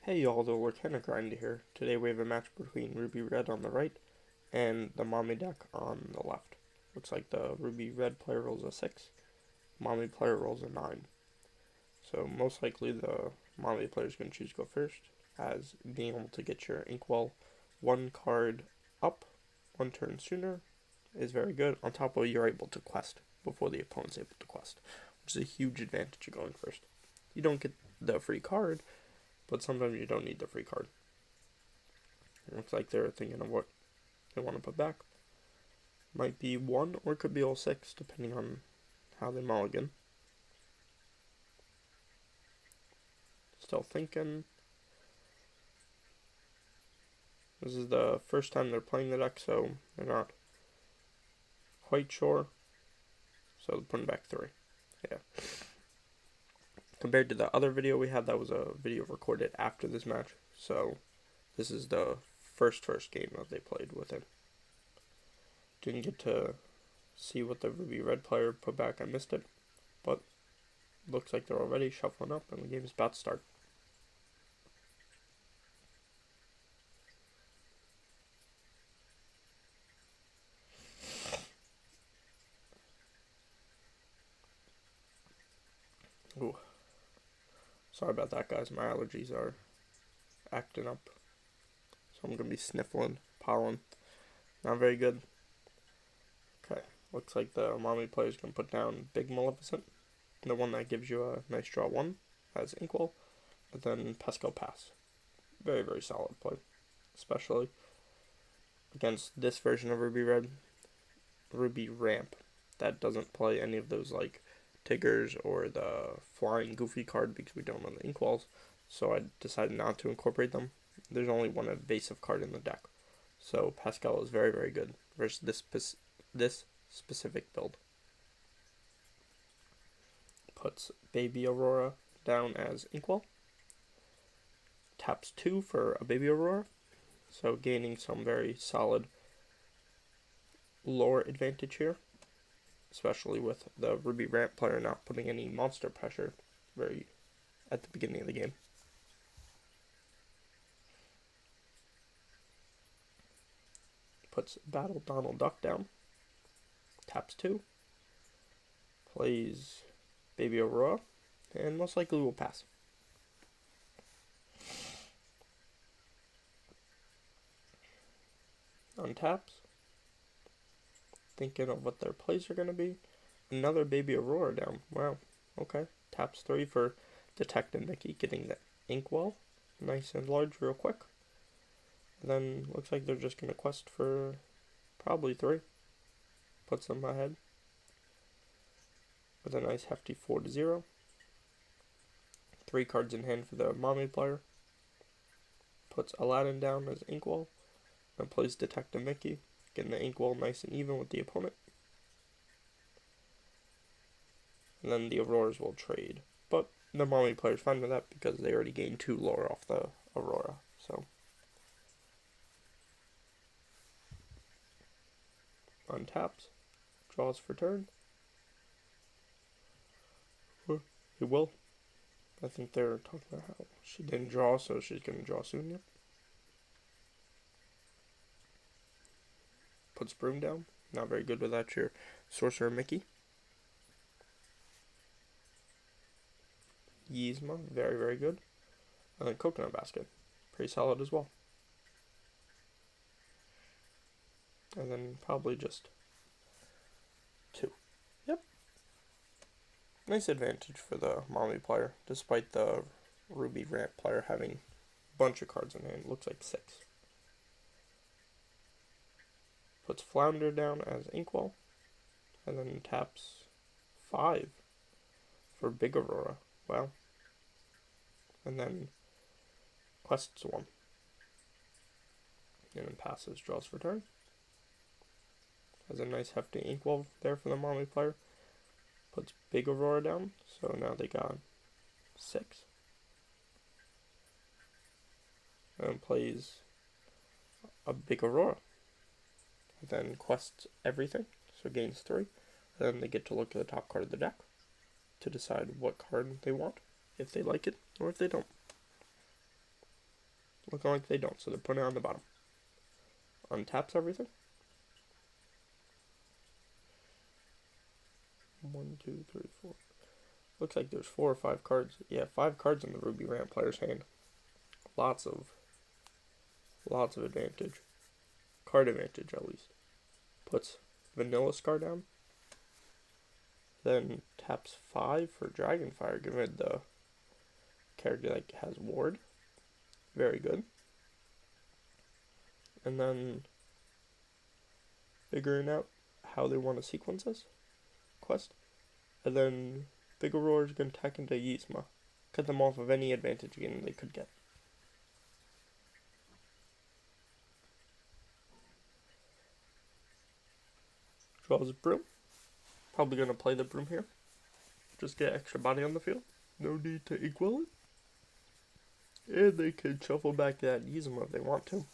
Hey y'all, the Lorcana grinder here. Today we have a match between Ruby Red on the right and the Mami deck on the left. Looks like the Ruby Red player rolls a 6, Mami player rolls a 9. So most likely the Mami player is going to choose to go first, as being able to get your Inkwell one card up one turn sooner is very good. On top of it, you're able to quest before the opponent's able to quest, which is a huge advantage of going first. You don't get the free card, but sometimes you don't need the free card. It looks like they're thinking of what they want to put back. Might be 1 or it could be all 6, depending on how they mulligan. Still thinking. This is the first time they're playing the deck, so they're not quite sure. So they're putting back 3. Yeah. Compared to the other video we had, that was a video recorded after this match. So this is the first game that they played with it. Didn't get to see what the Ruby Red player put back. I missed it. But looks like they're already shuffling up and the game is about to start. Ooh. Sorry about that, guys. My allergies are acting up. So I'm going to be sniffling, pollen. Not very good. Okay. Looks like the Mami player is going to put down Big Maleficent. The one that gives you a nice draw 1 as Inkwell. And then Pesco Pass. Very, very solid play. Especially against this version of Ruby Red. Ruby Ramp. That doesn't play any of those like Tiggers or the Flying Goofy card because we don't know the Inkwells. So I decided not to incorporate them. There's only one evasive card in the deck. So Pascal is very, very good versus this specific build. Puts Baby Aurora down as Inkwell. Taps 2 for a Baby Aurora. So gaining some very solid lore advantage here. Especially with the Ruby Ramp player not putting any monster pressure very at the beginning of the game. Puts Battle Donald Duck down. Taps 2. Plays Baby Aurora. And most likely will pass. Untaps. Thinking of what their plays are going to be. Another Baby Aurora down. Wow. Okay. Taps 3 for Detective Mickey, getting the Inkwell nice and large real quick. And then looks like they're just going to quest for probably 3. Puts them ahead with a nice hefty 4-0. 3 cards in hand for the Mami player. Puts Aladdin down as Inkwell. And plays Detective Mickey, getting the Inkwell nice and even with the opponent. And then the Auroras will trade. But the Mami player's fine with that because they already gained 2 lore off the Aurora. So untaps, draws for turn. He will. I think they're talking about how she didn't draw, so she's going to draw soon. Yep. Puts Broom down. Not very good without your Sorcerer Mickey. Yzma, very, very good. And then Coconut Basket, pretty solid as well. And then probably just 2. Yep. Nice advantage for the Mami player, despite the Ruby Ramp player having a bunch of cards in hand. Looks like 6. Puts Flounder down as Inkwell. And then taps 5 for Big Aurora. Wow. And then quests 1. And then passes, draws for turn. Has a nice hefty Inkwell there for the Mami player. Puts Big Aurora down, so now they got 6. And plays a Big Aurora. And then quests everything, so gains 3. And then they get to look at the top card of the deck to decide what card they want, if they like it or if they don't. Looking like they don't, so they're putting it on the bottom. Untaps everything. 1, 2, 3, 4. Looks like there's 4 or 5 cards. Yeah, 5 cards in the Ruby Ramp player's hand. Lots of advantage. Card advantage, at least. Puts Vanilla Scar down. Then taps 5 for Dragonfire, giving the character that has Ward. Very good. And then figuring out how they want to sequence this quest. And then Vigoroar is going to attack into Yzma. Cut them off of any advantage gain they could get. Draws Broom. Probably going to play the Broom here. Just get extra body on the field. No need to equal it. And they can shuffle back that Yzma if they want to.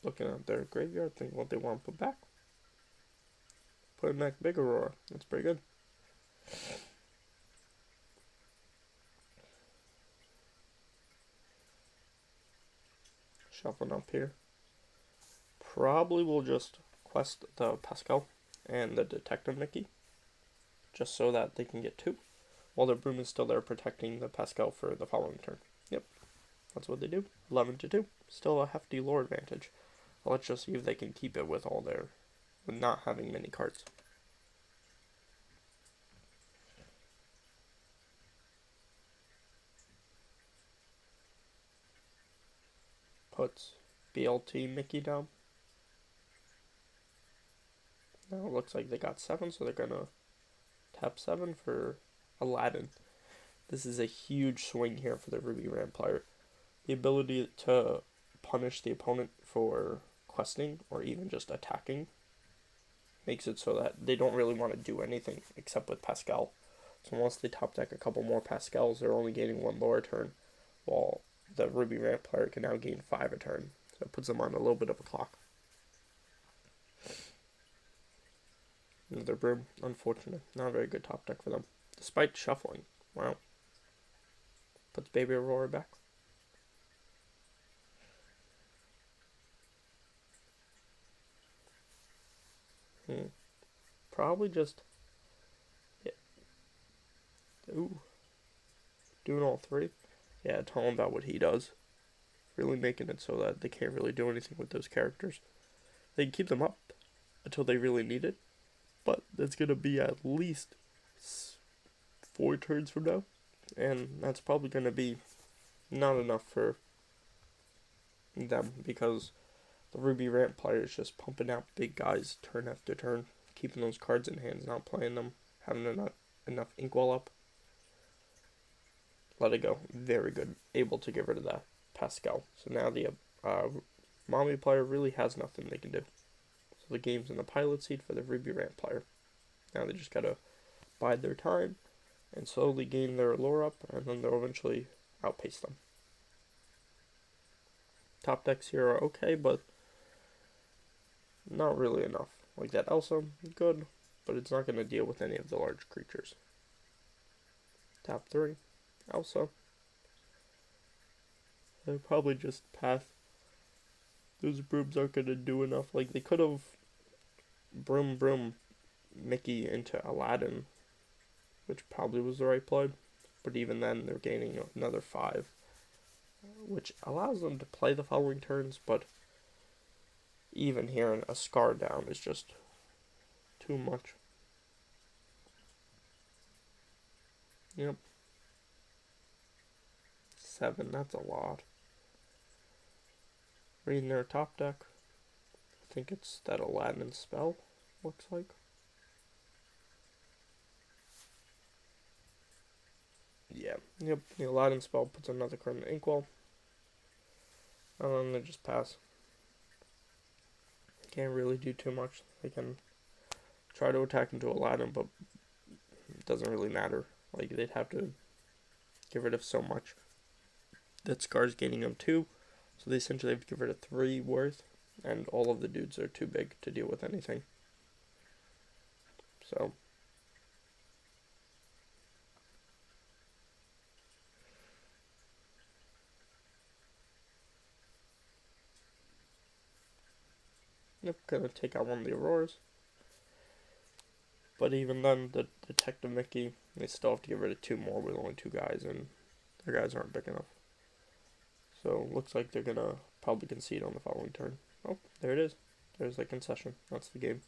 Looking at their graveyard, thinking what they want to put back. Put back Vigoroar. That's pretty good. Shuffling up here. Probably will just quest the Pascal and the Detective Mickey. Just so that they can get 2. While their Broom is still there protecting the Pascal for the following turn. Yep. That's what they do. 11-2. Still a hefty lore advantage. Let's just see if they can keep it with not having many cards. Puts BLT Mickey down. Now it looks like they got 7, so they're gonna tap 7 for Aladdin. This is a huge swing here for the Ruby Ram player. The ability to punish the opponent for questing or even just attacking makes it so that they don't really want to do anything except with Pascal. So once they top deck a couple more Pascals, they're only gaining 1 lore a turn, while the Ruby Ramp player can now gain 5 a turn. So it puts them on a little bit of a clock. Another Broom, unfortunate. Not a very good top deck for them, despite shuffling. Wow. Puts Baby Aurora back. Probably just... Yeah. Ooh. Doing all 3? Yeah, tell him about what he does. Really making it so that they can't really do anything with those characters. They can keep them up until they really need it. But that's going to be at least 4 turns from now. And that's probably going to be not enough for them, because the Ruby Ramp player is just pumping out big guys turn after turn, keeping those cards in hands, not playing them, having enough inkwell up. Let it go. Very good. Able to get rid of that Pascal. So now the Mami player really has nothing they can do. So the game's in the pilot seat for the Ruby Ramp player. Now they just gotta bide their time and slowly gain their lore up, and then they'll eventually outpace them. Top decks here are okay, but not really enough. Like that Elsa, good, but it's not going to deal with any of the large creatures. Top 3, Elsa. They probably just pass. Those Brooms aren't going to do enough. Like, they could have Broom Mickey into Aladdin, which probably was the right play. But even then, they're gaining another 5, which allows them to play the following turns, but even hearing a Scar down is just too much. Yep. 7, that's a lot. Reading their top deck. I think it's that Aladdin spell, looks like. Yeah, yep, the Aladdin spell puts another card in the inkwell. And then they just pass. Can't really do too much. They can try to attack into Aladdin, but it doesn't really matter. Like, they'd have to get rid of so much. That Scar's gaining them 2, so they essentially have to get rid of 3 worth, and all of the dudes are too big to deal with anything. So, They're gonna take out one of the Auroras. But even then, the Detective Mickey, they still have to get rid of two more with only two guys, and their guys aren't big enough. So looks like they're gonna probably concede on the following turn. Oh, there it is. There's the concession. That's the game.